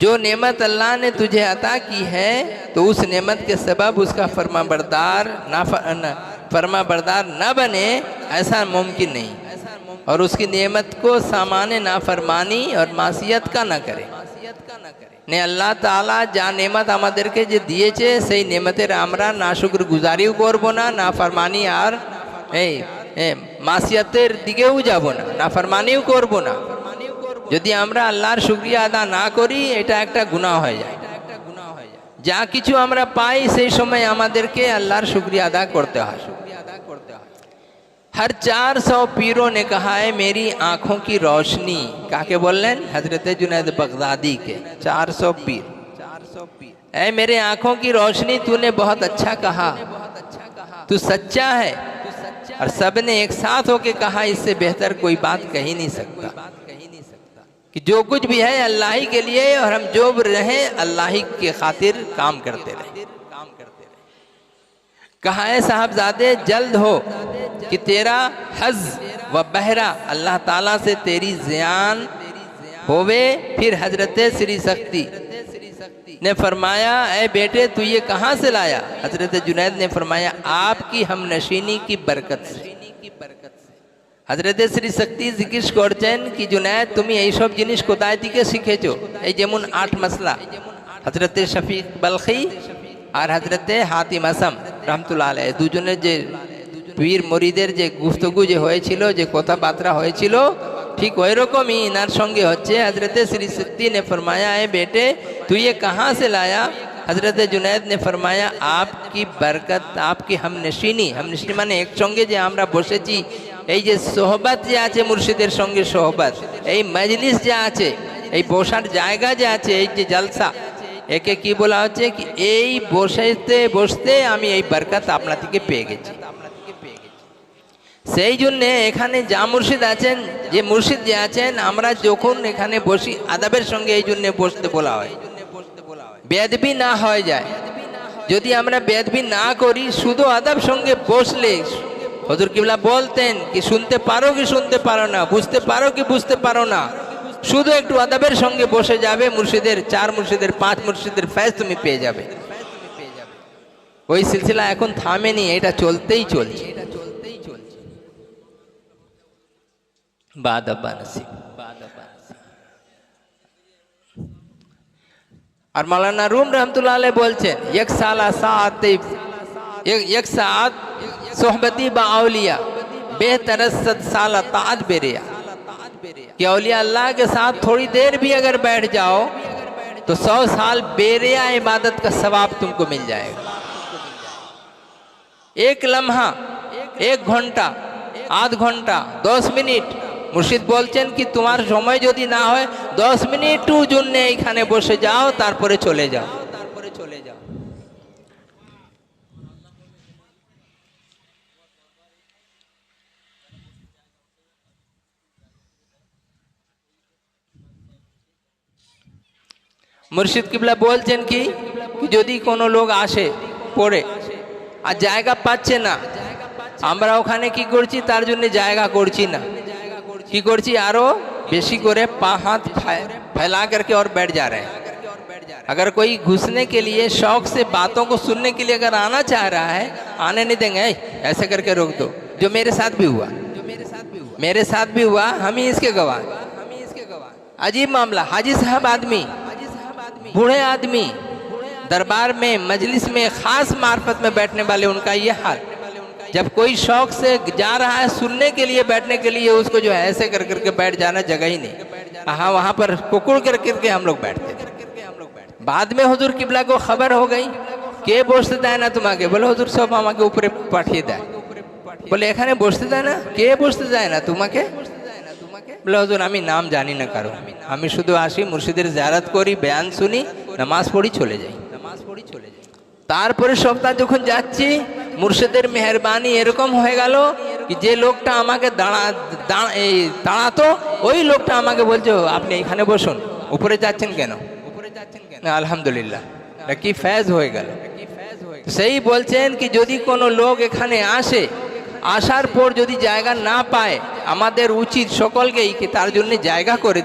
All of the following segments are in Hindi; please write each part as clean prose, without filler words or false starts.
जो नेमत अल्लाह ने तुझे अता की है तो उस नेमत के सबब उसका फरमा बरदार न बने, ऐसा मुमकिन नहीं। और उसकी नेमत को सामान्य नाफरमानी और मासियत का न करे। ने अल्लाह ताला जा नेमत आमादेरके जे दिएছে সেই নেমতের আমরা নাশুকর গুজারিও করব না, নাফরমানি আর মাসিয়াতের দিকেও যাব না, নাফরমানিও করব না। যদি আমরা আল্লাহর শুকরিয়া আদা না করি এটা একটা গুনাহ হয়ে যায়। যা কিছু আমরা পাই সেই সময় আমাদেরকে আল্লাহর শুকরিয়া আদা করতে হয়। हर 400 पीरों ने कहा है मेरी आंखों की रोशनी, काके बोलें हजरत जुनैद बगदादी के 400 पीर, ऐ मेरे आंखों की रोशनी तूने बहुत अच्छा कहा, तू सच्चा है। और सब ने एक साथ होके कहा इससे बेहतर कोई बात कही नहीं सकता कि जो कुछ भी है अल्लाह ही के लिए और हम जो भी रहें अल्लाह ही के खातिर काम करते रहे। कहा है साहबजादे जल्द हो कि तेरा हज व बहरा अल्लाह ताला से तेरी ज़ियान होवे। फिर हजरत श्री शक्ति ने फरमाया ऐ बेटे तू ये कहाँ से लाया? हजरत जुनैद ने फरमाया आपकी हम नशीनी की बरकत से। हजरत श्री शक्ति जिज्ञेस करছেন कि जुनैद তুমি এই সব জিনিস কোথায় থেকে শিখেছো? এই যেমন 8 মসলা হযরত শফিক বলখি আর হযরত হাতিম আসম রহমতুল্লাহ আলাইহি দুজনের যে পীর মুরিদের যে গুফতগু যে হয়েছিল, যে কথাবার্তা হয়েছিল, ঠিক ওই রকমই ইনার সঙ্গে হচ্ছে। हजरत श्री शक्ति ने फरमाया है बेटे तू ये कहाँ से लाया? हजरत जुनैद ने फरमाया आपकी बरकत, आपकी हमनशीनी মানে একসঙ্গে যে আমরা বসেছি, এই যে সোহবত যে আছে মুর্শিদের সঙ্গে সোহবত, এই মজলিস যে আছে, এই বসার জায়গা যে আছে, এই যে জলসা, একে কি বলা হচ্ছে কি এই বসতে আমি এই বরকত আপনা থেকে পেয়ে গেছি। সেই জন্য এখানে যা মুর্শিদ আছেন, যে মুর্শিদ যে আছেন, আমরা যখন এখানে বসি আদাবের সঙ্গে এই জন্য বসতে বলা হয়, বেয়াদবি না হয়ে যায়। যদি আমরা বেয়াদবি না করি, শুধু আদাব সঙ্গে বসলে হুজুর কিবলা বলতেন কি শুনতে পারো কি শুনতে পারো না, বুঝতে পারো কি বুঝতে পারো না, শুধু একটু আদাবের সঙ্গে বসে যাবে, মুর্শিদের 4 মুর্শিদের 5 মুর্শিদের ফয়েজ তুমি পেয়ে যাবে। ওই সিলসিলা এখন থামেনি, এটা চলতেই চলছে। और मौलाना रूम रहमतुल्लाह अलैह बोलছেন एक साथ सोहबती बाउलिया बेहतरसद साल ताज बेरिया कि औलिया अल्लाह के साथ थोड़ी देर भी अगर बैठ जाओ तो 100 साल बेरिया इबादत का सवाब तुमको मिल जाएगा। एक लम्हा, 1 घंटा, आध घंटा, 10 मिनट মুর্শিদ বলছেন কি তোমার সময় যদি না হয় 10 মিনিটও জন্য এইখানে বসে যাও, তারপরে চলে যাও। মুর্শিদ কিবলা বলছেন কি যদি কোনো লোক আসে পড়ে আর জায়গা পাচ্ছে না, আমরা ওখানে কি করছি, তার জন্য জায়গা করছি না, की करছি आरो बेशी करे हाथ फैला करके और बैठ जा रहे हैं। अगर कोई घुसने के लिए शौक से बातों को सुनने के लिए अगर आना चाह रहा है, आने नहीं देंगे, ऐसे करके रोक दो। जो मेरे साथ भी हुआ, हम ही इसके गवाह। अजीब मामला, हाजी साहब आदमी, बूढ़े आदमी, दरबार में मजलिस में खास मार्फत में बैठने वाले, उनका ये हाल। जब कोई शौक से जा रहा है सुनने के लिए, बैठने के लिए, उसको जो है ऐसे कर करके बैठ जाना जगह ही नहीं। हाँ, वहाँ पर कुकुड़ कर करके हम लोग बैठते थे। बाद में हुजूर किबला को खबर हो गई के বসতে দেয় না তোমাকে, বলে হুজুর সব আমাকে উপরে পাঠিয়ে দেয়। বলে এখানে বসতে দেয় না, কে বসতে দেয় না তোমাকে? বলে হুজুর আমি নাম জানি না কারো, আমি শুধু আসি মুর্শিদের জিয়ারত করি, বয়ান শুনি, নামাজ পড়ি, চলে যাই। তারপরে সপ্তাহ যখন যাচ্ছি, মুর্শিদের মেহেরবানি এরকম হয়ে গেল কি যে লোকটা আমাকে দাঁড়াতো ওই লোকটা আমাকে বলছে আপনি এখানে বসুন, উপরে যাচ্ছেন কেন? না আলহামদুলিল্লাহ, কি ফয়েজ হয়ে গেল। সেই বলছেন কি যদি কোনো লোক এখানে আসে, আসার পর যদি জায়গা না পায়, আমাদের উচিত সকলকেই কি তার জন্য জায়গা করে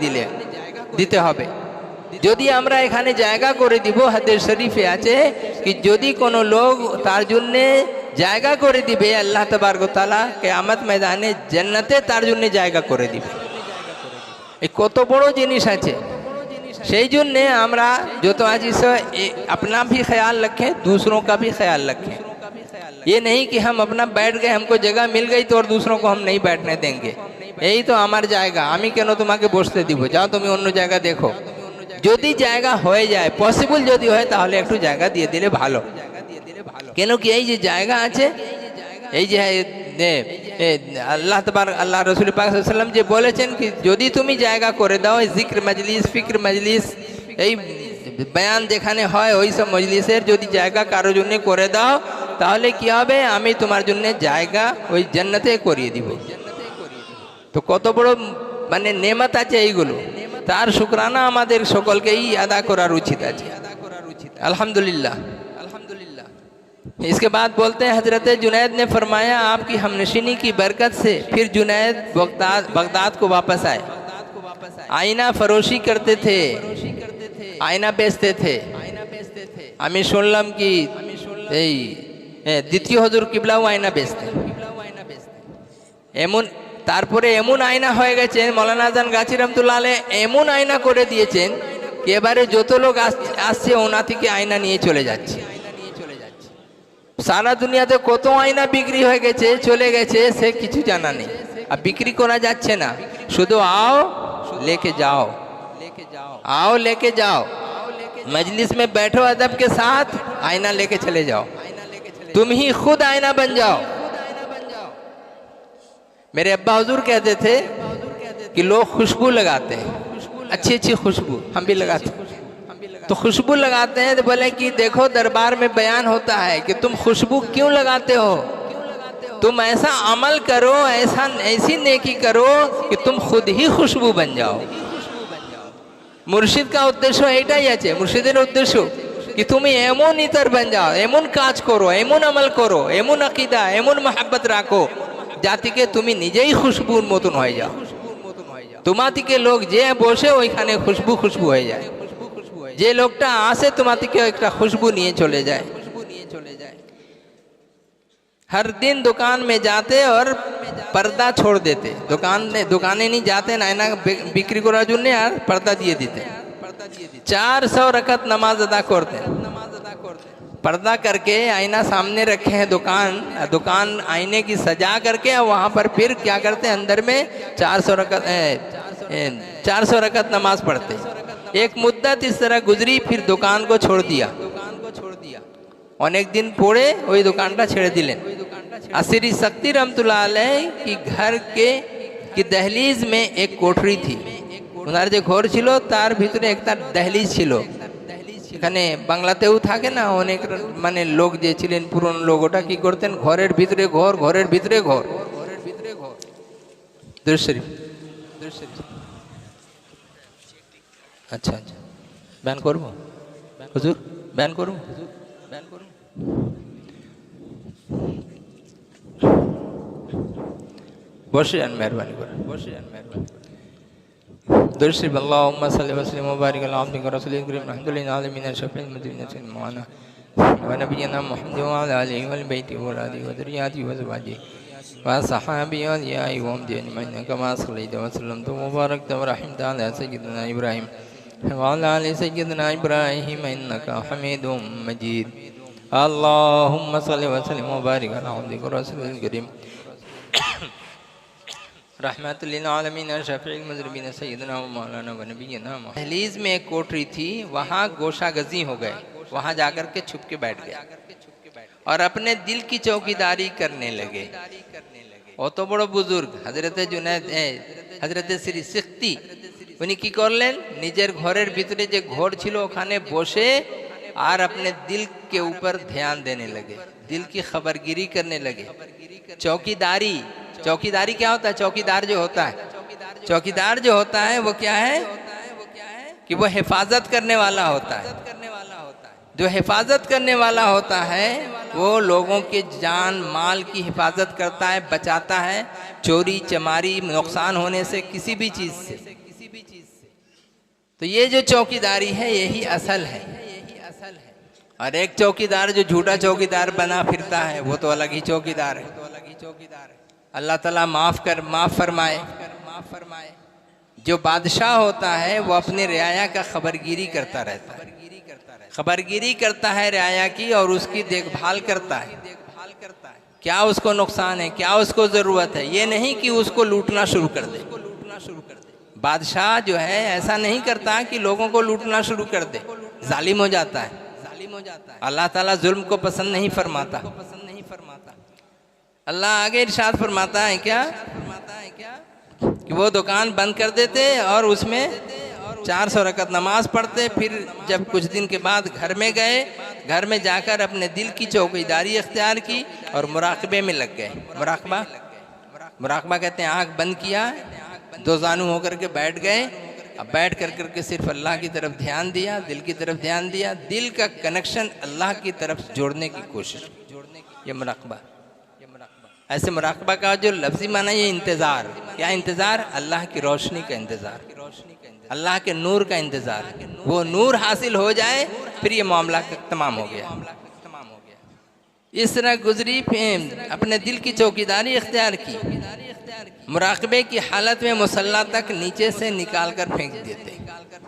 দিতে হবে। যদি আমরা এখানে জায়গা করে দিব, হাদিস শরীফে আছে কি যদি কোনো লোক তার জন্য জায়গা করে দিবে, আল্লাহ তাবারক ওয়া তাআলা কিয়ামত ময়দানে জান্নাতে তার জন্য জায়গা করে দিবে। এই কত বড় জিনিস আছে। সেই জন্যে আমরা যত আজি से अपना भी ख्याल रखें, दूसरों का भी ख्याल रखें। ये नहीं कि हम अपना बैठ गए, हमको जगह मिल गई तो और दूसरों को हम नहीं बैठने देंगे, এই তো আমার জায়গা, আমি কেন তোমাকে বসতে দিব, যাও তুমি অন্য জায়গা দেখো। যদি জায়গা হয়ে যায়, পসিবল যদি হয়, তাহলে একটু জায়গা দিয়ে দিলে ভালো। কেন কি এই যে জায়গা আছে, এই যে আল্লাহ তাবার আল্লাহ রসুল পাক সাল্লাল্লাহু আলাইহি ওয়াসাল্লাম যে বলেছেন কি যদি তুমি জায়গা করে দাও, জিক্র মজলিস, ফিক্র মজলিস, এই বয়ান যেখানে হয় ওই সব মজলিসের যদি জায়গা কারোর জন্য করে দাও, তাহলে কি হবে, আমি তোমার জন্য জায়গা ওই জান্নাতে করিয়ে দিব। তো কত বড় মানে নেমত আছে এইগুলো, তার শুকরানা আমাদের সকলকেই আদা করার উচিত আছে। अल्हम्दुलिल्लाह। इसके बाद बोलते हैं हजरत जुनैद ने फरमाया आपकी हमनशीनी की बरकत से फिर जुनैद बगदाद को वापस आए। आईना फरोशी करते थे, आईना बेचते थे। আমি শুনলাম কি এই দ্বিতীয় হুজুর কিবলাও আয়না বেচতেন। এমন তারপরে এমন আয়না হয়ে গেছেন, মৌলানা আজান গাছি রহমতুল্লাহ আলাইহি এমন আয়না করে দিয়েছেন कि এবারে যত লোক আসছে ওনা থেকে আয়না নিয়ে চলে যাচ্ছে। সারা দুনিয়াতে কত আয়না বিক্রি হয়ে গেছে, চলে গেছে, সে কিছু জানা নেই। আর বিক্রি করা যাচ্ছে না, শুধু आओ लेके जाओ, आओ लेके जाओ, मजलिस में बैठो अदब के साथ, आईना लेके चले जाओ, तुम ही खुद आईना बन जाओ। मेरे अब्बा हुजूर कहते थे कि लोग खुशबू लगाते हैं, अच्छी अच्छी खुशबू, हम भी लगाते हैं। तो खुशबू लगाते हैं तो बोले कि देखो दरबार में बयान होता है कि तुम खुशबू क्यों लगाते हो, तुम ऐसा अमल करो, ऐसी नेकी करो कि तुम खुद ही खुशबू बन जाओ। মুর্শিদ কা উদ্দেশ্য এটাই আছে, মুর্শিদের উদ্দেশ্য কি তুমি এমন ইতর বন যাও, এমন কাজ করো, এমন আমল করো, এমন আকীদা, এমন মহব্বত রাখো যাতে তুমি নিজেই খুশবুর মতন হয়ে যাও। তোমার থেকে লোক যে বসে ওইখানে খুশবু খুশবু হয়ে যায়, যে লোকটা আসে তোমার থেকে একটা খুশবু নিয়ে চলে যায়। हर दिन दुकान में जाते और पर्दा छोड़ देते, दुकाने नहीं जाते, आईना बिक्री করার জন্য আর पर्दा दिए देते। 400 रकत नमाज अदा करते, पर्दा करके आईना सामने रखे हैं, दुकान आईने की सजा करके वहाँ पर फिर क्या करते हैं, अंदर में 400 रकत नमाज पढ़ते। एक मुद्दत इस तरह गुजरी, फिर दुकान को छोड़ दिया। অনেক দিন পরে ওই দোকানটা ছেড়ে দিলেন। আসিরি শক্তি রহমতুল্লাহ আলাইহি কি ঘর की दहलीज में एक कोठरी थी, ওনার যে ঘর ছিল তার ভিতরে একটা দহলিজ ছিল। এখানে বাংলাতেও থাকে না অনেক মানে লোক যে ছিলেন পুরনো লোক, ওটা কি করতেন, ঘরের ভিতরে ঘর, ঘরের ভিতরে ঘর। দুরূদ শরীফ, আচ্ছা আচ্ছা বয়ান করব হুজুর, বয়ান করব, বসে যান, মেহরবানি করে বসে যান, মেহরবানি করে। দুরূদ শরীফ। আল্লাহুম্মা সাল্লি ওয়া সাল্লিম ওয়া বারিক আলা আবদিকা রাসূলিকা কারীম আলহামদুলিল্লাহি আলামিন শাফিঈল মুযনিবিন মাওলানা ওয়া নাবিয়িনা মুহাম্মাদ ওয়া আলা আলিহি ওয়াল বাইতি ওয়া আলিহি ওয়া যুররিয়াতিহি ওয়া আজওয়াজিহি ওয়া সাহাবিহি ওয়া আলিহি ওয়া আমদিন কামা সাল্লাইতা ওয়া সাল্লামতা ওয়া বারাকতা ওয়া রাহিমতা আলা সাইয়্যিদিনা ইব্রাহিম ওয়া আলা আলি সাইয়্যিদিনা ইব্রাহিম ইন্নাকা হামিদুম মাজিদ। আল্লাহুম্মা সাল্লি ওয়া সাল্লিম ওয়া বারিক আলা আবদিকা রাসূলিকা কারীম रहमतुल लिल आलमीन शफीउल मुज़निबीन सय्यदना व मौलाना व नबीना। दहलीज में एक कोठरी थी, वहाँ गोशागजी हो गए, वहाँ जाकर के छुप के बैठ गए और अपने दिल की चौकीदारी करने लगे। অত বড় বুজুর্গ হযরত জুনায়েদ, হযরত শ্রী সিখতি, উনি কি করলেন, নিজের ঘরের ভিতরে যে ঘর ছিল ওখানে বসে और अपने दिल के ऊपर ध्यान देने लगे, दिल की खबरगिरी करने लगे। चौकीदारी, चौकीदारी क्या होता है, चौकीदार जो होता है, चौकीदार जो होता है वो क्या है कि वो हिफाजत करने वाला होता है। जो हिफाजत करने वाला होता है वो लोगों के जान माल की हिफाजत करता है, बचाता है चोरी चमारी नुकसान होने से, किसी भी चीज़ से। चौकीदार जो होता है वो क्या है कि वो हिफाजत करने वाला होता है, जो हिफाजत करने वाला होता है वो लोगों के जान माल की हिफाजत करता है, बचाता है चोरी चमारी नुकसान होने से, किसी भी चीज़ से। तो ये जो चौकीदारी है यही असल है। और एक चौकीदार जो झूठा चौकीदार बना फिरता है वो तो अलग ही चौकीदार है। अल्लाह ताला माफ़ फरमाए। जो बादशाह होता है वो अपने रियाया का खबरगिरी करता रहता है, खबरगिरी करता है रियाया की, और उसकी देखभाल करता है। क्या उसको नुकसान है, क्या उसको ज़रूरत है, ये नहीं कि उसको लूटना शुरू कर दे। बादशाह जो है ऐसा नहीं करता कि लोगों को लूटना शुरू कर दे, जालिम हो जाता है। अल्लाह ताला जुल्म को पसंद नहीं फरमाता। अल्लाह आगे इरशाद फरमाता है क्या कि वो दुकान बंद कर देते और उसमें 400 रकत नमाज पढ़ते। फिर जब कुछ दिन के बाद घर में गए, घर में जाकर अपने दिल की चौकीदारी अख्तियार की और मुराकबे में लग गए। मुराकबा कहते हैं आँख बंद किया, दो जानू होकर के बैठ गए। अब बैठ करके सिर्फ अल्लाह की तरफ ध्यान दिया, दिल की तरफ ध्यान दिया, दिल का कनेक्शन अल्लाह की तरफ जोड़ने की कोशिश। ये मुराकबा। ऐसे मुराकबा का जो लफ्ज़ी माना ये इंतज़ार। क्या इंतज़ार? अल्लाह की रोशनी का इंतज़ार, अल्लाह के नूर का इंतज़ार। वो नूर हासिल हो जाए फिर ये मामला तमाम हो गया। इस तरह गुजरी, अपने दिल की चौकीदारी इख्तियार की। मुराकबे की हालत में मुसल्ला तक नीचे से निकाल कर फेंक देते।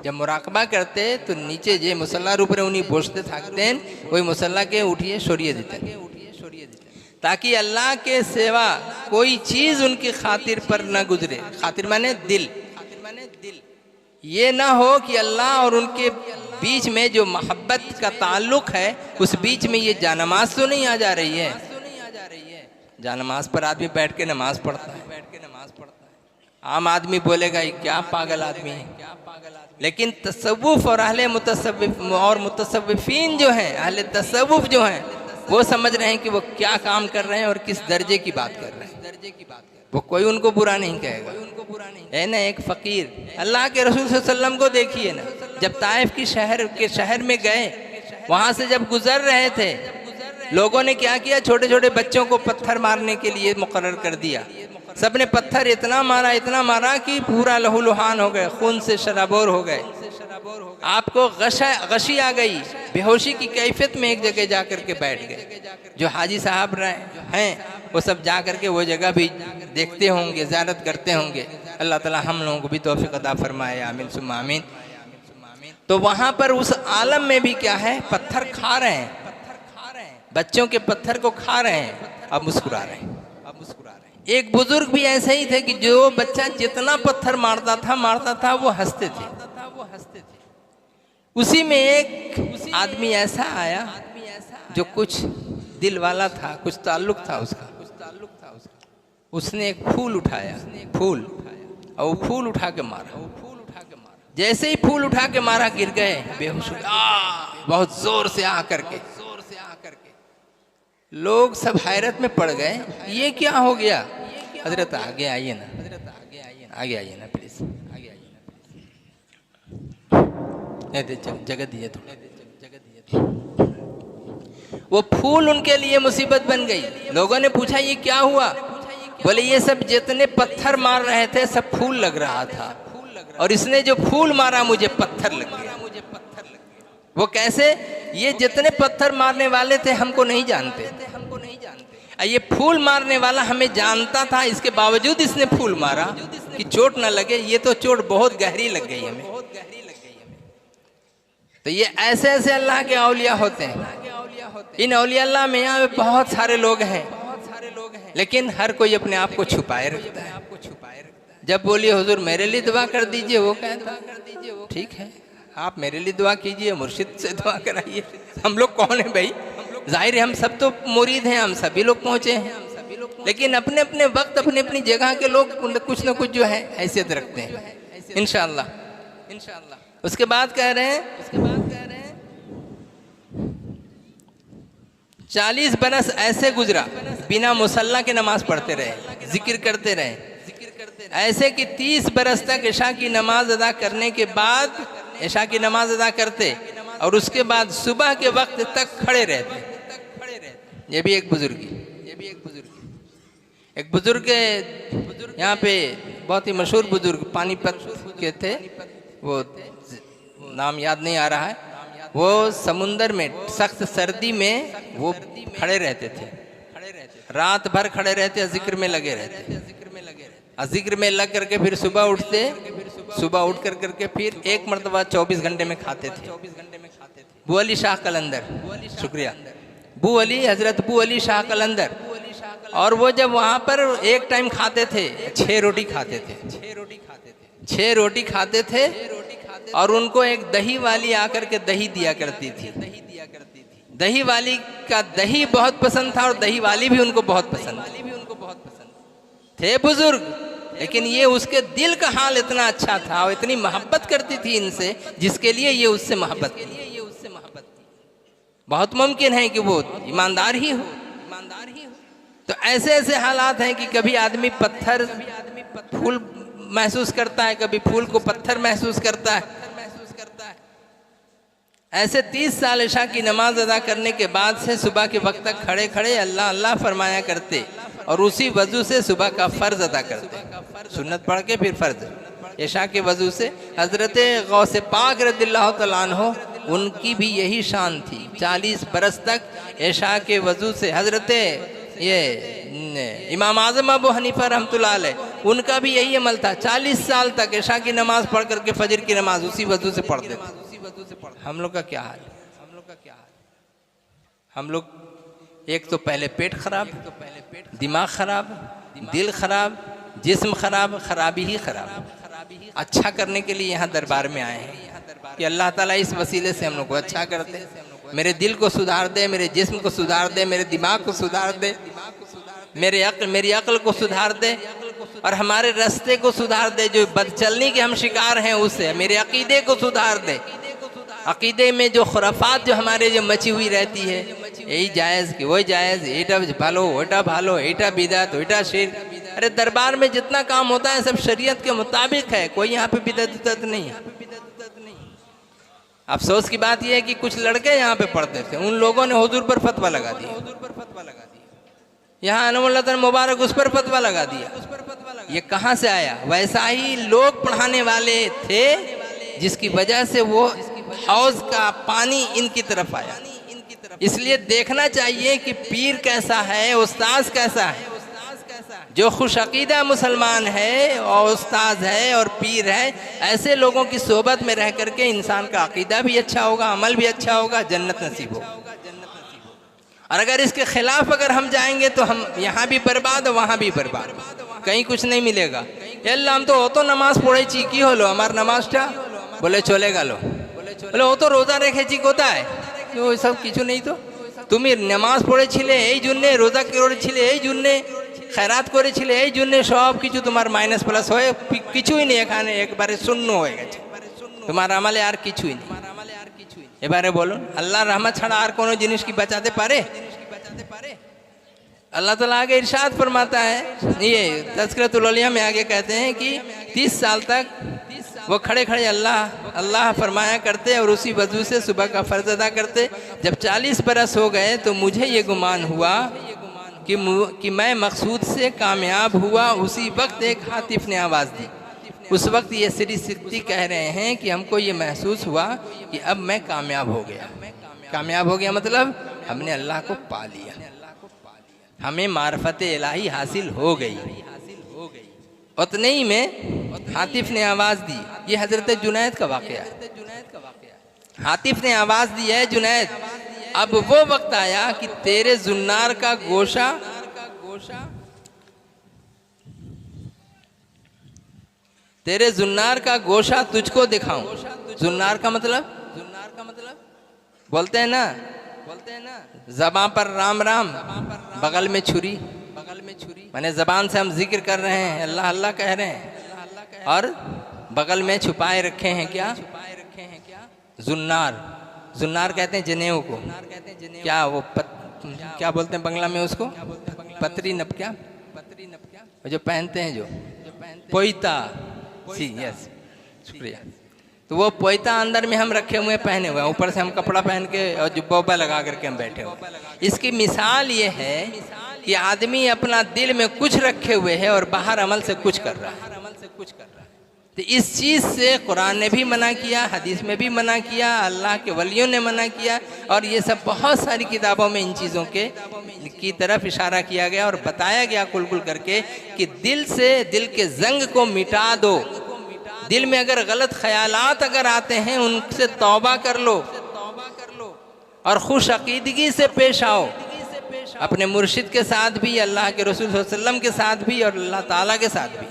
जब मुराकबा करते तो नीचे जे मुसल्ला ऊपर उन्हीं बोझते थाकते वही मुसल्ला के उठिए छोड़िए देते, ताकि अल्लाह के सिवा कोई चीज़ उनकी खातिर पर न गुजरे। खातिर माने दिल। ये ना हो कि अल्लाह और उनके बीच में जो मोहब्बत का ताल्लुक है उस बीच में ये जानमाज तो नहीं आ जा रही है। जानमाज पर आदमी बैठ के नमाज पढ़ता है, आम आदमी बोलेगा ये क्या पागल आदमी है। लेकिन तसव्वुफ और अहले मुतसव्विफ और मुतसव्विफीन जो हैं, अहले तसव्वुफ जो हैं, वो समझ रहे हैं कि वो क्या काम कर रहे हैं और किस दर्जे की बात कर रहे हैं। वो कोई उनको बुरा नहीं कहेगा। है ना, एक फ़कीर अल्लाह के रसूल सल्लल्लाहु अलैहि वसल्लम को देखिए ना, जब ताइफ की शहर में गए, वहाँ से जब गुजर रहे थे, लोगों ने क्या किया, छोटे छोटे बच्चों को पत्थर मारने के लिए मुकर्रर कर दिया। सबने पत्थर इतना मारा कि पूरा लहूलुहान हो गए, खून से शराबोर हो गए। आपको गशी आ गई, बेहोशी की कैफियत में एक जगह जा कर के बैठ गए। जो हाजी साहब हैं वो सब जा कर के वो जगह भी देखते होंगे, ज़ियारत करते होंगे। अल्लाह ताला हम लोगों को भी तौफीक अता फरमाए, आमीन सुम्मा आमीन। तो वहाँ पर उस आलम में भी क्या है, पत्थर खा रहे हैं, बच्चों के पत्थर को खा रहे हैं, अब मुस्कुरा रहे हैं। एक बुजुर्ग भी ऐसे ही थे कि जो बच्चा जितना पत्थर मारता था वो हंसते थे। उसी में एक आदमी ऐसा आया जो कुछ दिल वाला था, कुछ ताल्लुक था उसका। उसने एक फूल उठाया, और वो फूल उठा के मारा। जैसे ही फूल उठा के मारा गिर गए बेहोश, बहुत जोर से आ करके। लोग सब हैरत में पड़ गए, ये क्या हो गया। हजरत आगे आइए ना, आगे आइए ना प्लीज, आगे आइए ना, जगह दिए तो। वो फूल उनके लिए मुसीबत बन गई। लोगों ने पूछा ये क्या हुआ। बोले ये सब जितने पत्थर मार रहे थे सब फूल लग रहा था, और इसने जो फूल मारा मुझे पत्थर लग गया। वो कैसे? ये जितने पत्थर मारने वाले थे हमको नहीं जानते, ये फूल मारने वाला हमें जानता था, इसके बावजूद इसने फूल मारा कि चोट न लगे। ये तो चोट बहुत गहरी लग गई हमें। तो ये ऐसे ऐसे अल्लाह के औलिया होते हैं। इन औलिया अल्लाह में यहाँ पे बहुत सारे लोग हैं, लेकिन हर कोई अपने आप को छुपाए रखता है। जब बोलिए हुजूर मेरे लिए दुआ कर दीजिए, वो कहता ठीक है आप मेरे लिए दुआ कीजिए, मुर्शिद से दुआ कराइए। हम लोग कौन है भाई? जाहिर है हम सब तो मुरीद हैं, हम सभी लोग पहुँचे हैं, लेकिन अपने अपने वक्त अपनी अपनी जगह के लोग कुछ न कुछ जो है हैसियत रखते हैं। इंशाअल्लाह। उसके बाद कह रहे हैं 40 बरस ऐसे गुजरा, बिना मुसल्ला के नमाज पढ़ते रहे, जिक्र करते रहे, ऐसे कि 30 बरस तक इशा की नमाज अदा करने के बाद इशा की नमाज अदा करते और उसके बाद सुबह के वक्त तक खड़े रहते। ये भी एक बुजुर्गी। एक बुजुर्ग यहाँ पे बहुत ही मशहूर बुजुर्ग पानीपत के थे, वो नाम याद नहीं आ रहा है, वो समुंदर में सख्त सर्दी में वो खड़े रहते थे, रात भर खड़े रहते, जिक्र में लगे रहते, जिक्र में लग करके फिर सुबह उठते, सुबह उठ कर करके फिर एक मरतबा 24 घंटे में खाते थे। बू अली शाह कलंदर, शुक्रिया, बू अली, हजरत बू अली शाह कलंदर। और वो जब वहाँ पर एक टाइम खाते थे 6 रोटी खाते थे, 6 रोटी खाते थे। और उनको एक दही वाली आकर के दही दिया करती थी, दही वाली का दही बहुत पसंद था और दही वाली भी उनको बहुत पसंद थे बुजुर्ग, लेकिन ये उसके दिल का हाल इतना अच्छा था और इतनी मोहब्बत करती थी इनसे, जिसके लिए ये उससे मोहब्बत की। बहुत मुमकिन है कि वो ईमानदार ही हो। तो ऐसे ऐसे हालात हैं कि कभी आदमी पत्थर फूल महसूस करता है, कभी फूल को पत्थर महसूस करता है। ऐसे 30 साल इशा की नमाज अदा करने के बाद से सुबह के वक्त तक खड़े खड़े अल्लाह अल्लाह फरमाया करते और उसी वजू से सुबह का फ़र्ज अदा करते, सुन्नत पढ़ के फिर फ़र्ज। इशा के वजू से हज़रत गौसे पाक रज़ियल्लाहु तआला अन्हु, उनकी भी यही शान थी। 40 बरस तक इशा के वजू से हज़रत ये इमाम आज़म अबू हनीफा रहमतुल्लाह अलैह, उनका भी यही अमल था। 40 साल तक इशा की नमाज पढ़ करके फजर की नमाज उसी वजू से पढ़ते थे। हम लोग का क्या हाल है? हम लोग एक तो पहले पेट खराब, दिमाग खराब, दिल खराब, जिस्म खराब, खराबी ही खराब। अच्छा करने के लिए यहाँ दरबार में आए हैं कि अल्लाह ताला इस वसीले से हम लोग को अच्छा कर दे, मेरे दिल को सुधार दे, मेरे जिस्म को सुधार दे, मेरे दिमाग को सुधार दे, मेरी अक्ल को सुधार दे और हमारे रास्ते को सुधार दे, जो बदचलनी के हम शिकार हैं उससे मेरे अकीदे को सुधार दे। अकीदे में जो खुराफात जो हमारे जो मची हुई रहती है, यही जायज़ कि वही जायज़, एटा भालो ओटा भालो, एटा बिदअत ओटा शिर्क। अरे दरबार में जितना काम होता है सब शरीयत के मुताबिक है, कोई यहाँ पे बिदअत नहीं है। अफसोस की बात यह है कि कुछ लड़के यहाँ पे पढ़ते थे, उन लोगों ने हुजूर पर फतवा लगा दिया, यहाँ अनमुल्लाह मुबारक उस पर फतवा लगा दिया। ये कहाँ से आया? वैसा ही लोग पढ़ाने वाले थे जिसकी वजह से वो हौज का पानी इनकी तरफ आया। इसलिए देखना चाहिए कि पीर कैसा है, उस्ताद कैसा है। जो खुश अकीदा मुसलमान है और उस्ताद है और पीर है, ऐसे लोगों की सोबत में रह करके इंसान का अकीदा भी अच्छा होगा, अमल भी अच्छा होगा, जन्नत नसीब होगा। और अगर इसके खिलाफ अगर हम जाएंगे तो हम यहाँ भी बर्बाद और वहाँ भी बर्बाद, कहीं कुछ नहीं मिलेगा। अल्लाह हम तो तो नमाज पढ़े ची की होलो हमार नमाजटा बोले चलेगा लो, बोले वो तो रोजा रेखे कोথায়, तो सब किछु नहीं। तो তুমি নামাজ পড়েছিলে এই জন্যে, রোজা করেছিলে এই জন্যে, খেরাত করেছিলে এই জন্যে, সব কিছু তোমার মাইনাস প্লাস হয়ে কিছুই নেই, এখানে একবারে শূন্য হয়ে গেছে তোমার আমলে, আর কিছুই নেই। এবারে বলুন আল্লাহর রহমত ছাড়া আর কোনো জিনিস কি বাঁচাতে পারে? अल्लाह ताला आगे इरशाद फरमाता है, ये तज़किरतुल औलिया में आगे कहते हैं कि 30 साल तक वो खड़े खड़े अल्लाह अल्लाह फरमाया करते और उसी वजू से सुबह का फ़र्ज अदा करते। जब 40 बरस हो गए तो मुझे ये गुमान हुआ कि मैं मकसूद से कामयाब हुआ। उसी वक्त एक हातिफ ने आवाज़ दी। उस वक्त ये श्री सिद्दी कह रहे हैं कि हमको ये महसूस हुआ कि अब मैं कामयाब हो गया। कामयाब हो गया मतलब हमने अल्लाह को पा लिया, हमें मार्फत इलाही हासिल हो गई। उतने ही में हातिफ ने आवाज़ दी, ये हज़रत जुनैद का वाक़या है। हातिफ ने आवाज़ दी है, जुनैद अब वो वक्त आया कि तेरे जुन्नार का गोशा तेरे जुन्नार का गोशा तुझको दिखाऊं। जुन्नार का मतलब बोलते हैं ना ज़बान पर राम राम, बगल में छुरी। माने ज़बान से हम जिक्र कर रहे हैं, अल्लाह अल्लाह कह रहे हैं, और बगल में छुपाए रखे हैं क्या? जुन्नार। जुन्नार कहते हैं जनेऊ को। क्या वो क्या बोलते हैं बंगला में उसको? पतरी नप, क्या जो पहनते हैं, जो पोईता। सी यस, शुक्रिया। तो वो पोईता अंदर में हम रखे हुए पहने हुए हैं, ऊपर से हम कपड़ा पहन के और जुब्बा लगा करके हम बैठे हुए। इसकी मिसाल ये है कि आदमी अपना दिल में कुछ रखे हुए है और बाहर अमल से कुछ कर रहा है। तो इस चीज़ से कुरान ने भी मना किया, हदीस में भी मना किया, अल्लाह के वलियों ने मना किया, और ये सब बहुत सारी किताबों में इन चीज़ों की तरफ इशारा किया गया और बताया गया कुल करके कि दिल से दिल के जंग को मिटा दो। दिल में अगर गलत ख्यालात अगर आते हैं उनसे तौबा कर लो और खुश अकीदगी से पेश आओ, अपने मुर्शिद के साथ भी, अल्लाह के रसूल सल्लल्लाहु अलैहि वसल्लम के साथ भी और अल्लाह ताला के साथ भी।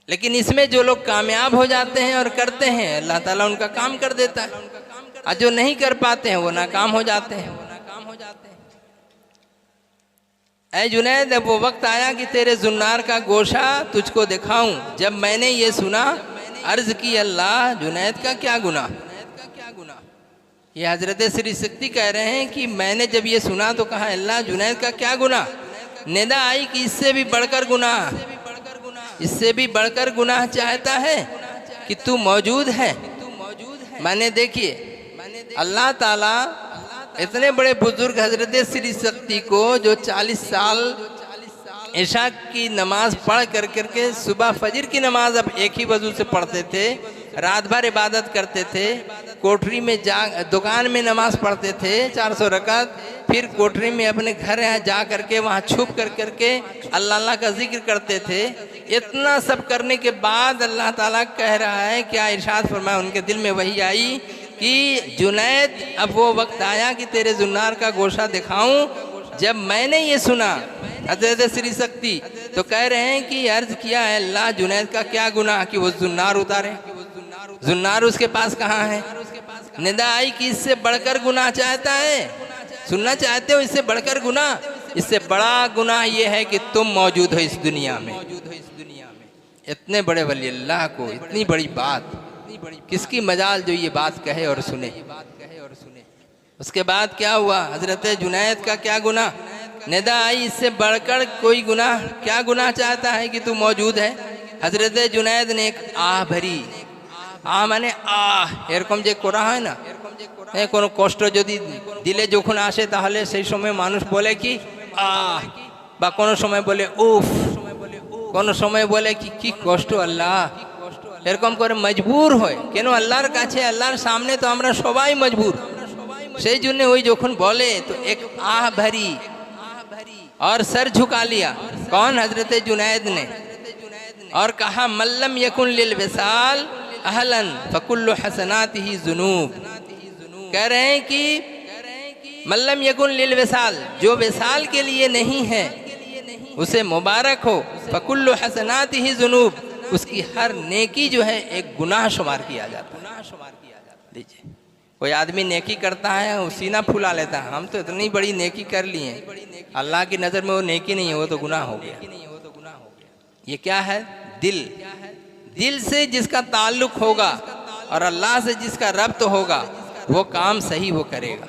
लेकिन इसमें जो लोग कामयाब हो जाते हैं और करते हैं, अल्लाह ताला उनका काम कर देता है, और जो नहीं कर पाते हैं वो नाकाम हो जाते हैं। ऐ जुनैद, अब वो वक्त आया कि तेरे जुन्नार का गोशा तुझको दिखाऊं। जब मैंने ये सुना, अर्ज की अल्लाह जुनैद का क्या गुनाह। ये हजरत श्री शक्ति कह रहे हैं कि मैंने जब ये सुना तो कहा अल्लाह जुनैद का क्या गुनाह। निदा आई कि इससे भी बढ़कर गुनाह, इससे भी बढ़कर गुनाह चाहता है कि तू मौजूद है। मैंने देखिए अल्लाह ताला इतने बड़े बुजुर्ग हजरत श्री शक्ति को जो 40 साल इशा की नमाज पढ़ करके सुबह फजर की नमाज अब एक ही वजू से पढ़ते थे, रात भर इबादत करते थे, कोठरी में दुकान में नमाज पढ़ते थे 400 रकात, फिर कोठरी में अपने घर यहाँ जा करके वहाँ छुप करके अल्लाह का जिक्र करते थे। इतना सब करने के बाद अल्लाह ताला कह रहा है, क्या इरशाद फरमाया, उनके दिल में वही आई कि जुनैद, अब वो वक्त आया कि तेरे जुन्नार का गोशा दिखाऊं। जब मैंने ये सुना हजरत श्री शक्ति तो कह रहे हैं कि अर्ज किया है अल्लाह जुनैद का क्या गुनाह कि वो जुन्नार उतारे। जुन्नार उसके पास कहाँ है। निदा आई कि इससे बढ़कर गुनाह चाहता है, सुनना चाहते हो इससे बढ़कर गुनाह। इससे बड़ा गुनाह ये है कि तुम मौजूद हो इस दुनिया में। इतने बड़े वली अल्लाह को इतनी बड़ी बात, किसकी मजाल जो ये बात कहे और सुने। उसके बाद क्या हुआ, हजरत जुनैद का क्या गुनाह। निदा आई इससे बढ़कर कोई गुनाह, क्या गुनाह चाहता है कि तू मौजूद है। हजरत जुनैद ने एक आह भरी, आह माने आह এরকম যে করা হয় না, কোনো কষ্ট যদি দিলে যখন আসে তাহলে সেই সময় মানুষ বলে কি আহ, বা কোনো সময় বলে উফ, কোনো সময় বলে কি কষ্ট আল্লাহ, এরকম করে মজবুর হয়। কেন আল্লাহর কাছে, আল্লাহর সামনে তো আমরা সবাই মজবুর। সেই জন্য ওই যখন বলে তো এক आह भरी और सर झुका लिया। कौन, हजरत जुनैद ने, और कहा मल्लम यकुन लिल विसाल अहलन फकुल्लु हसनातिही जुनूब। कह रहे हैं कि मल्लम यकुन लिल विसाल, जो विसाल के लिए नहीं है उसे मुबारक हो। फकुल्लु हसनातिही जुनूब, उसकी हर नेकी जो है एक गुनाह शुमार किया जाता है। लीजिए, कोई आदमी नेकी करता है वो सीना फुला लेता है, हम तो इतनी बड़ी नेकी कर लिए हैं, अल्लाह की नज़र में वो नेकी नहीं है, वो तो गुनाह हो गया। ये क्या है, दिल। दिल से जिसका ताल्लुक होगा और अल्लाह से जिसका रब्त होगा वो काम सही वो करेगा,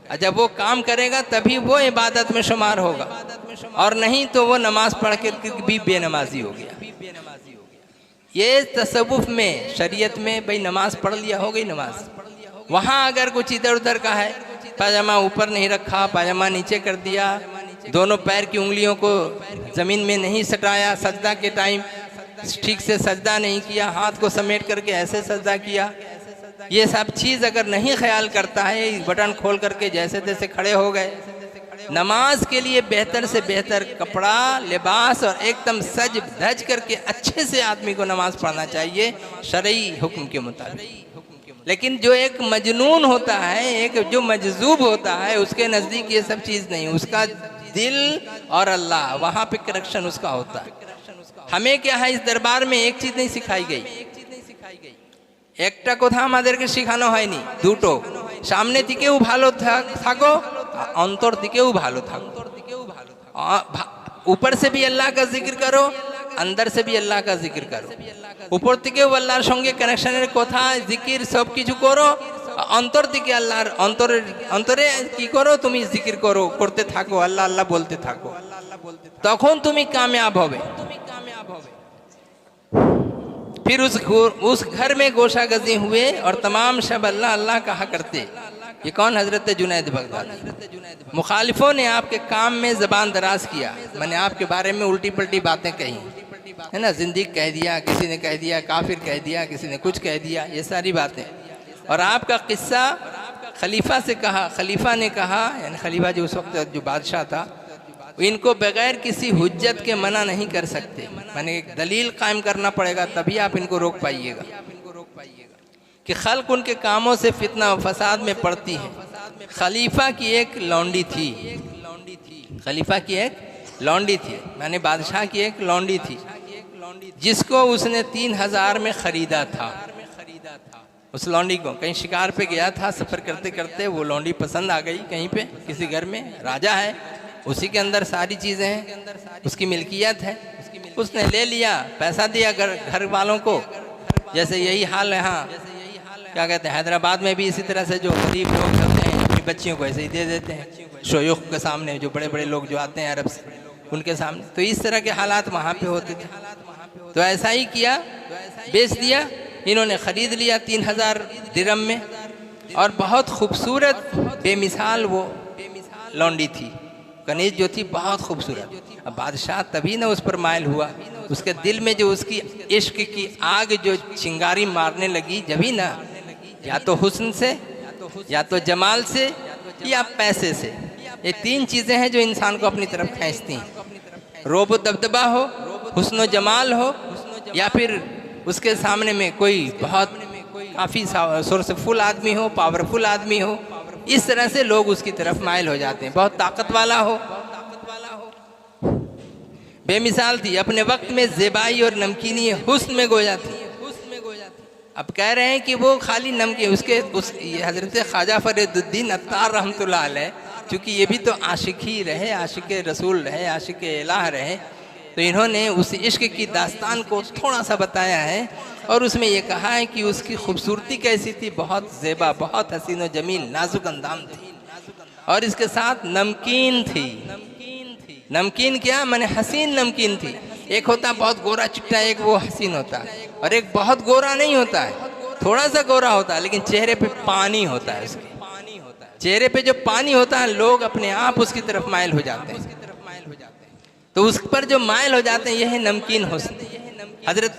और जब वो काम करेगा तभी वो इबादत में शुमार होगा, और नहीं तो वो नमाज पढ़ कर भी बेनमाजी हो गया। ये तसव्वुफ में, शरीयत में भाई नमाज पढ़ लिया, हो गई नमाज। वहाँ अगर कुछ इधर उधर का है, पाजामा ऊपर नहीं रखा, पाजामा नीचे कर दिया, दोनों पैर की उंगलियों को ज़मीन में नहीं सटाया, सजदा के टाइम ठीक से सजदा नहीं किया, हाथ को समेट करके ऐसे सजदा किया, ये सब चीज़ अगर नहीं ख्याल करता है, बटन खोल करके जैसे तैसे खड़े हो गए। नमाज के लिए बेहतर से बेहतर कपड़ा, लिबास और एकदम सज धज करके अच्छे से आदमी को नमाज पढ़ना चाहिए शरई हुक्म के मुताबिक। लेकिन जो एक मजनून होता है, एक जो मजजूब होता है, उसके नज़दीक ये सब चीज़ नहीं, उसका दिल और अल्लाह, वहाँ पे कनेक्शन उसका होता है। हमें क्या है, इस दरबार में एक चीज़ नहीं सिखाई गई, একটা কথা আমাদেরকে শেখানো হয়নি, দুটো, সামনে দিকেও ভালো থাকো, অন্তর দিকেও ভালো থাকো। ऊपर से भी अल्लाह का जिक्र करो, अंदर से भी अल्लाह का जिक्र करो। ऊपर दिकेও আল্লাহর সঙ্গে কানেকশনের কথা, জিকির সব কিছু করো, অন্তর দিকে আল্লাহর অন্তরে কি করো, তুমি জিকির করো, করতে থাকো, আল্লাহ আল্লাহ বলতে থাকো, তখন তুমি কামিয়াব হবে। फिर उस घर में गोशा गजी हुए और तमाम शब अल्लाह अल्लाह कहा करते। ये कौन, हजरत जुनैद बगदादी। मुखालिफों ने आपके काम में ज़बान दराज किया, मैंने आपके बारे में उल्टी पल्टी बातें कही, है ना, जिंदगी कह दिया, किसी ने कह दिया काफिर कह दिया, किसी ने कुछ कह दिया, ये सारी बातें। और आपका किस्सा खलीफा से कहा, खलीफा ने कहा, यानी खलीफा जो उस वक्त जो बादशाह था, इनको बगैर किसी हुज्जत के मना नहीं कर सकते, माने एक दलील कायम करना पड़ेगा तभी आप इनको रोक पाइएगा कि खल्क उनके कामों से फितना और फसाद में पड़ती है। खलीफा की एक लौंडी थी, खलीफा की एक लौंडी थी, माने बादशाह की एक लौंडी थी, जिसको उसने 3000 में खरीदा था। उस लौंडी को कहीं शिकार पे गया था, सफ़र करते करते वो लौंडी पसंद आ गई कहीं पे, किसी घर में, राजा है, उसी के अंदर सारी चीज़ें हैं, उसकी मिल्कियत है, उसने ले लिया, पैसा दिया घर वालों को। जैसे यही हाल है यहाँ, क्या कहते हैं, हैदराबाद में भी इसी तरह से जो गरीब लोग करते हैं अपनी बच्चियों को ऐसे ही दे देते हैं शोयुख के सामने, जो बड़े बड़े लोग जो आते हैं अरब से उनके सामने। तो इस तरह के हालात वहाँ पे होते थे। तो ऐसा ही किया, बेच दिया, इन्होंने ख़रीद लिया 3000 दिरहम में। और बहुत खूबसूरत बेमिसाल वो लौंडी थी, कनीज जो थी बहुत खूबसूरत। अब बादशाह तभी ना उस पर मायल हुआ, उसके दिल में जो उसकी इश्क की आग जो चिंगारी मारने लगी, जभी ना, या तो हुस्न से, या तो जमाल से, या पैसे से। ये 3 चीज़ें हैं जो इंसान को अपनी तरफ खींचती हैं। रोब दबदबा हो, हुस्न जमाल हो, या फिर उसके सामने में कोई बहुत काफ़ी सोर्सफुल आदमी हो, पावरफुल आदमी हो, इस तरह से लोग उसकी तरफ माइल हो जाते हैं। बहुत ताकत वाला हो, बेमिसाल थी, अपने वक्त में ज़ेबाई और नमकीनी हुस्न में गोया थी। अब कह रहे हैं कि वो खाली नमकीन, उसके हज़रत ख्वाजा फरीदुद्दीन अत्तार रहमतुल्लाह अलैह, चूँकि ये भी तो आशिक ही रहे, आशिक रसूल रहे, आशिक इलाह रहे, तो इन्होंने उस इश्क की दास्तान को थोड़ा सा बताया है। और उसमें ये कहा है कि उसकी खूबसूरती कैसी थी, बहुत ज़ेबा, बहुत हसीन व जमील, नाजुक अंदाम थी, और इसके साथ नमकीन थी। नमकीन क्या माने, हसीन नमकीन थी। एक होता बहुत गोरा चिट्टा, एक वो हसीन होता है, और एक बहुत गोरा नहीं होता है, थोड़ा सा गोरा होता है, लेकिन चेहरे पे पानी होता है। उसके चेहरे पे जो पानी होता है, लोग अपने आप उसकी तरफ माइल हो जाते हैं। तो उस पर जो माइल हो जाते हैं, यह है नमकीन हुस्न। हजरत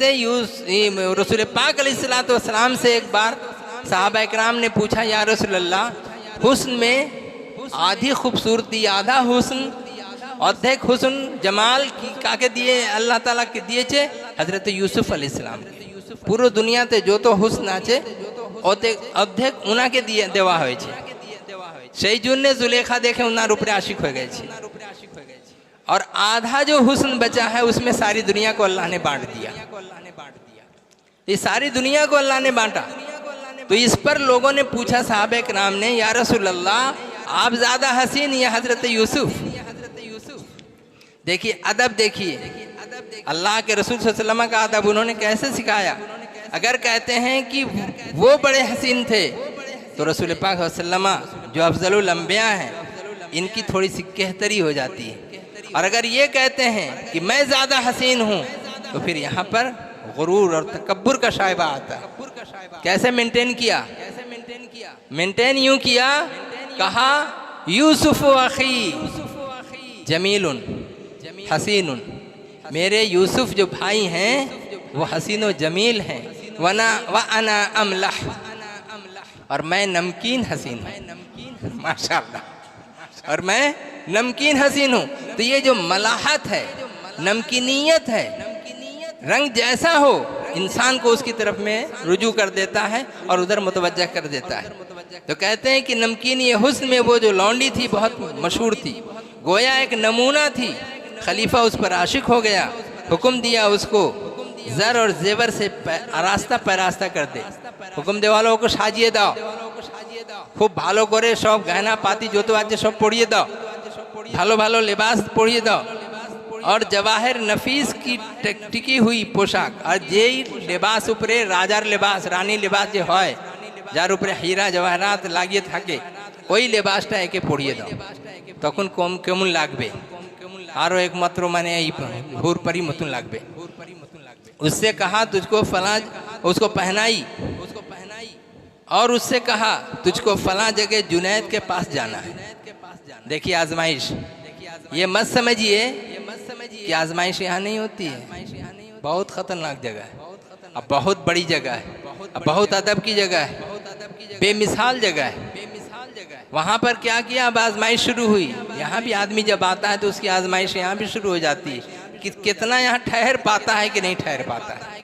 रसूल पाक अलैहिस्सलातु वस्सलाम से एक बार सहाबा इकराम ने पूछा, या रसूल अल्लाह, हुस्न में आधी खूबसूरती, आधा हुस्न, अद्धेक हुस्न जमाल की काके दिए अल्लाह ताला के दिए छे हजरत यूसुफ अलैहिस्सलाम के। पूरो दुनिया ते जो तो हुस्न आछे अद्धेक उना के दिए देवा होय छे। সেই জন্য जुलेखा देखे उनार ऊपर आशिक हो गए छे, और आधा जो हुस्न बचा है उसमें सारी दुनिया को अल्लाह ने बांट दिया। ये सारी दुनिया को अल्लाह ने बांटा। तो इस पर लोगों ने पूछा साहबे कराम ने, या रसूल अल्लाह, आप ज्यादा हसीन या हजरत यूसुफ? देखिए अदब, देखिए अल्लाह के रसूल सल्लल्लाहु अलैहि वसल्लम का अदब उन्होंने कैसे सिखाया। अगर कहते हैं कि वो बड़े हसीन थे, तो रसूल पाक सल्लल्लाहु अलैहि वसल्लम जो अफजलुल अंबिया हैं, इनकी थोड़ी सी कहतरी हो जाती है। और अगर ये कहते हैं कि मैं ज़्यादा हसीन हूँ, तो फिर यहाँ पर गुरूर और तकब्बुर का शायबा आता है। कैसे मेंटेन किया? मेंटेन यूँ किया, कहा यूसुफ अखी जमीलुन हसीनुन, मेरे यूसुफ जो भाई हैं वो हसीन व जमील हैं, व अना अमलह, और मैं नमकीन हसीन हूँ। माशाअल्लाह, और मैं नमकीन हसीन हूँ। तो ये जो मलाहत है, नमकीनियत है, रंग जैसा हो इंसान को उसकी तरफ में रुजू कर देता है और उधर मुतवज्जा कर देता है। तो कहते हैं कि नमकीन ये हुस्न में वो जो लौंडी थी बहुत मशहूर थी, गोया एक नमूना थी। खलीफा उस पर आशिक हो गया, हुक्म दिया उसको जर और जेवर से आरास्ता पैरास्ता कर दे। हुक्म दे वालों को साजिए दाओ, खूब भालो करे सब गहना पाती जो तो आज सब पड़िए दाओ, भालो भालो लिबास पड़िए दाओ, और जवाहिर नफीस की टिकी हुई पोशाक, और जे लिबास उपरे राजार लिबास, रानी लिबास जो है, जार उपरे हीरा जवाहरात लागिए थाके, ওই লেবাসটা একে পরিয়ে দাও, তখন কেমন লাগবে, আরো একমাত্র মানে এই হুরপরি মতন লাগবে। उससे कहा तुझको फला, उसको पहनाई, और उससे कहा तुझको फला जगह जुनैद के पास जाना है। देखिए आजमाइश, ये मत समझिए कि आजमाइश यहाँ नहीं होती है। बहुत खतरनाक जगह है, अब बहुत बड़ी जगह है, अब बहुत अदब की जगह है, बेमिसाल जगह है। वहाँ पर क्या किया, अब आजमाइश शुरू हुई। यहाँ भी आदमी जब आता है तो उसकी आजमाइश यहाँ भी शुरू हो जाती है कि कितना यहाँ ठहर पाता है कि नहीं ठहर पाता है।